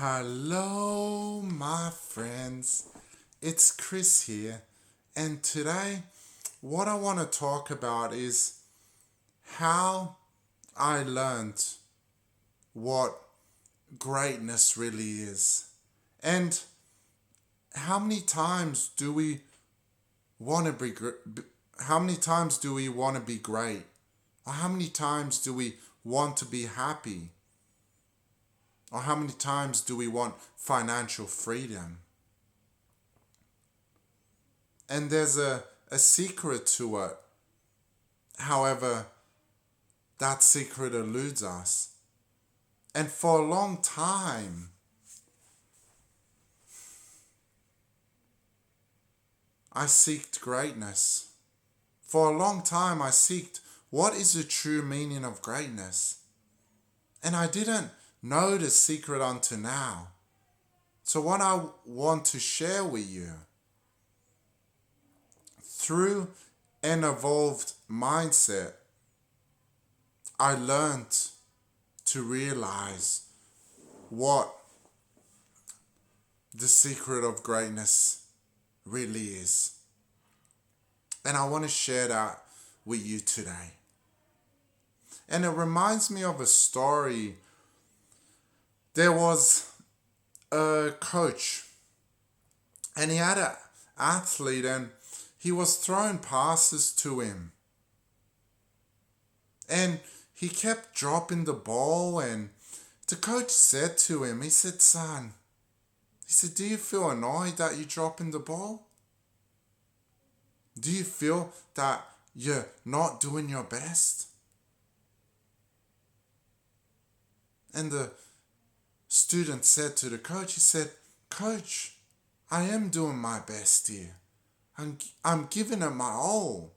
Hello, my friends. It's Chris here, and today, what I want to talk about is how I learned what greatness really is. And how many times do we want to how many times do we want to be great? Or how many times do we want to be happy? Or how many times do we want financial freedom? And there's a secret to it. However, that secret eludes us. And for a long time, I seeked greatness. For a long time, I seeked what is the true meaning of greatness. And I didn't know the secret until now. So, what I want to share with you through an evolved mindset, I learned to realize what the secret of greatness really is. And I want to share that with you today. And it reminds me of a story. There was a coach, and he had an athlete, and he was throwing passes to him. And he kept dropping the ball, and the coach said to him, he said, "Son," he said, "do you feel annoyed that you're dropping the ball? Do you feel that you're not doing your best?" And the student said to the coach, he said, "Coach, I am doing my best here. I'm giving it my all."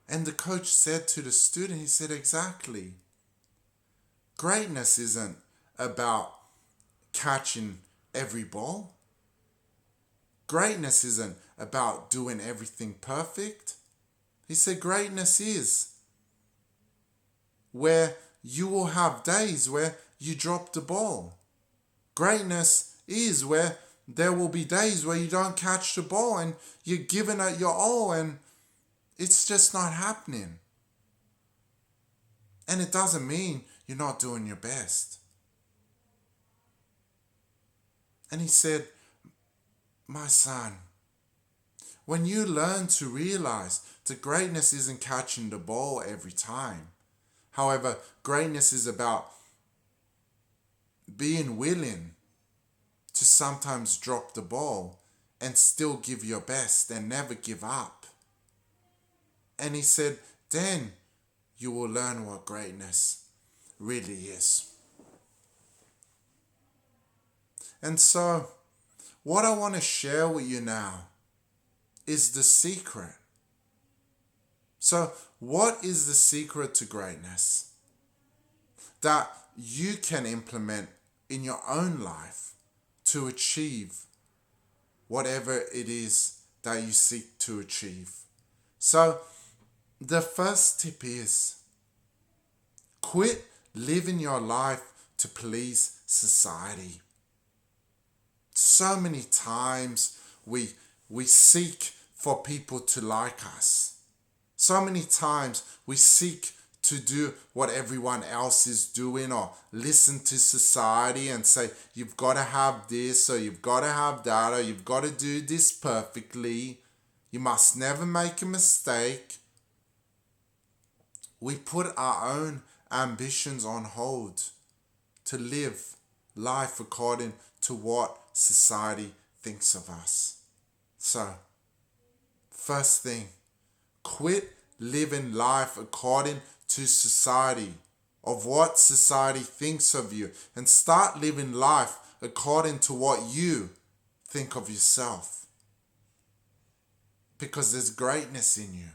And the coach said to the student, he said, "Exactly. Greatness isn't about catching every ball. Greatness isn't about doing everything perfect." He said, "Greatness is where you will have days where you drop the ball. Greatness is where there will be days where you don't catch the ball and you're giving it your all and it's just not happening. And it doesn't mean you're not doing your best." And he said, "My son, when you learn to realize that greatness isn't catching the ball every time, however, greatness is about being willing to sometimes drop the ball and still give your best and never give up." And he said, "Then you will learn what greatness really is." And so, what I want to share with you now is the secret. So, what is the secret to greatness that you can implement in your own life to achieve whatever it is that you seek to achieve? So, the first tip is quit living your life to please society. So many times we seek for people to like us. So many times we seek to do what everyone else is doing or listen to society and say, "You've got to have this or you've got to have that or you've got to do this perfectly. You must never make a mistake." We put our own ambitions on hold to live life according to what society thinks of us. So, first thing, quit living life according to society, of what society thinks of you, and start living life according to what you think of yourself. Because there's greatness in you.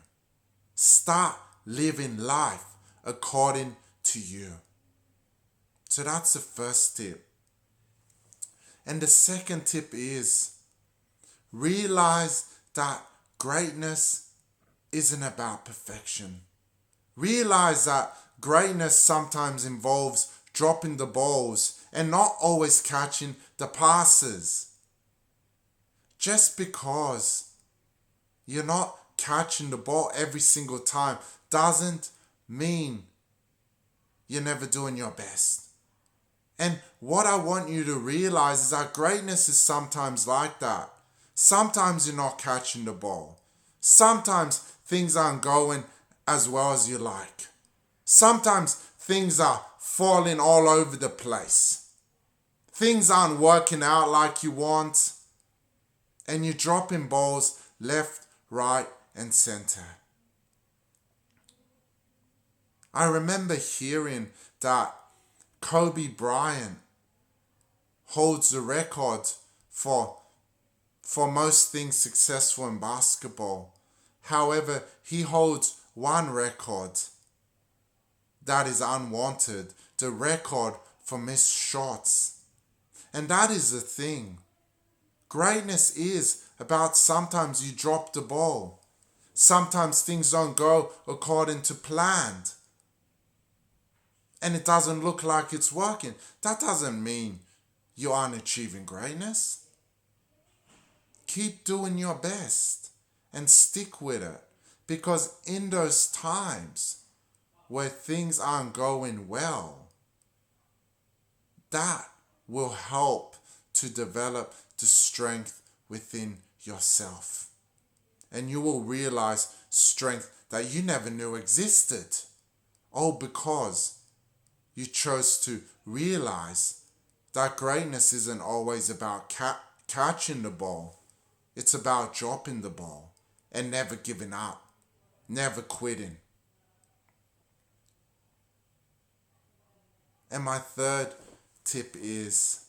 Start living life according to you. So that's the first tip. And the second tip is realize that greatness isn't about perfection. Realize that greatness sometimes involves dropping the balls and not always catching the passes. Just because you're not catching the ball every single time doesn't mean you're never doing your best. And what I want you to realize is that greatness is sometimes like that. Sometimes you're not catching the ball. Sometimes things aren't going as well as you like. Sometimes things are falling all over the place. Things aren't working out like you want. And you're dropping balls left, right, and center. I remember hearing that Kobe Bryant holds the record for most things successful in basketball. However, he holds one record that is unwanted, the record for missed shots. And that is the thing. Greatness is about sometimes you drop the ball. Sometimes things don't go according to plan. And it doesn't look like it's working. That doesn't mean you aren't achieving greatness. Keep doing your best and stick with it. Because in those times where things aren't going well, that will help to develop the strength within yourself. And you will realize strength that you never knew existed. All because you chose to realize that greatness isn't always about catching the ball. It's about dropping the ball and never giving up, never quitting. And my third tip is,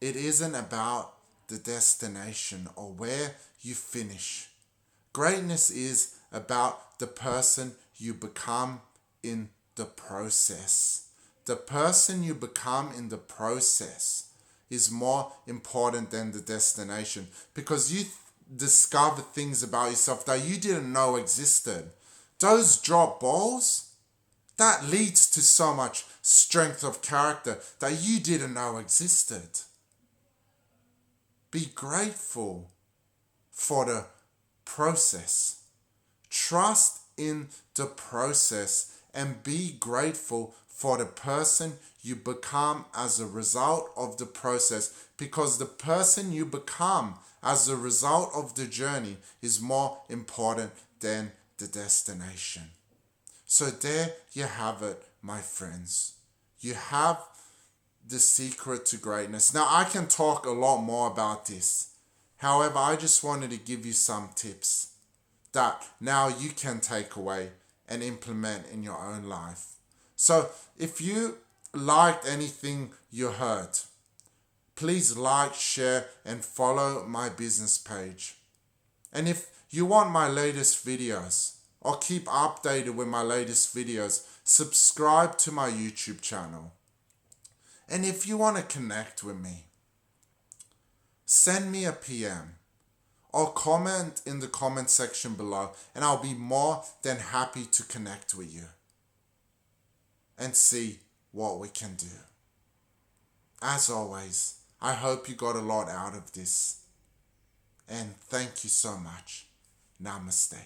it isn't about the destination or where you finish. Greatness is about the person you become in the process. The person you become in the process is more important than the destination, because you discover things about yourself that you didn't know existed. Those drop balls, that leads to so much strength of character that you didn't know existed. Be grateful for the process. Trust in the process and be grateful for the person you become as a result of the process, because the person you become as a result of the journey is more important than the destination. So there you have it, my friends. You have the secret to greatness. Now, I can talk a lot more about this. However, I just wanted to give you some tips that now you can take away and implement in your own life. So if you liked anything you heard, please like, share, and follow my business page. And if you want my latest videos or keep updated with my latest videos, subscribe to my YouTube channel. And if you want to connect with me, send me a PM or comment in the comment section below, and I'll be more than happy to connect with you and see what we can do. As always, I hope you got a lot out of this. And thank you so much. Namaste.